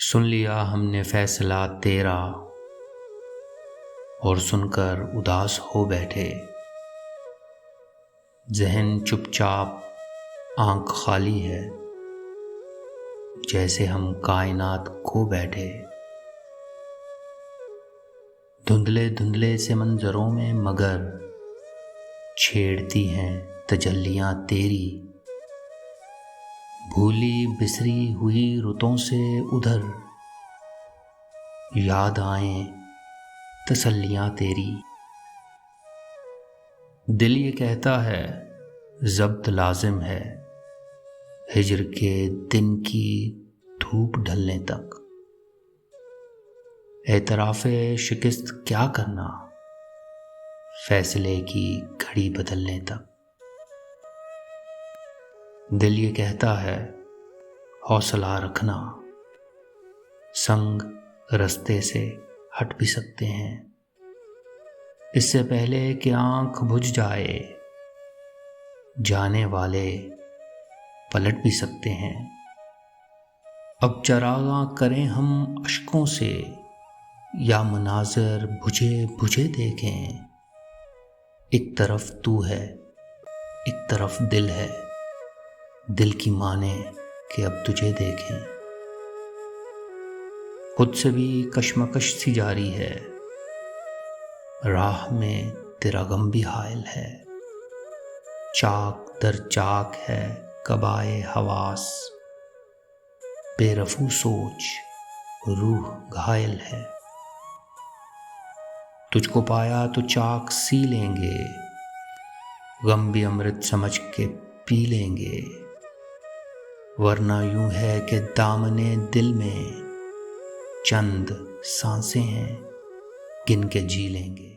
सुन लिया हमने फैसला तेरा और सुनकर उदास हो बैठे। ज़हन चुपचाप, आंख खाली है, जैसे हम कायनात खो बैठे। धुंधले धुंधले से मंजरों में मगर छेड़ती हैं तजल्लियाँ तेरी। भूली बिसरी हुई रुतों से उधर याद आए तसल्लियाँ तेरी। दिल ये कहता है ज़ब्त लाजिम है, हिज्र के दिन की धूप ढलने तक। एतराफ़े शिकस्त क्या करना, फैसले की घड़ी बदलने तक। दिल ये कहता है हौसला रखना, संग रास्ते से हट भी सकते हैं। इससे पहले कि आँख बुझ जाए, जाने वाले पलट भी सकते हैं। अब चरागा करें हम अश्कों से, या मनाज़र बुझे बुझे देखें। एक तरफ तू है, एक तरफ दिल है, दिल की माने कि अब तुझे देखें। खुद से भी कश्मकश सी जारी है, राह में तेरा गम भी हायल है। चाक दर चाक है कबाए हवास, बेरफू सोच रूह घायल है। तुझको पाया तो चाक सी लेंगे, गम भी अमृत समझ के पी लेंगे। वरना यूं है कि दामने दिल में चंद सांसें हैं, गिन के जी लेंगे।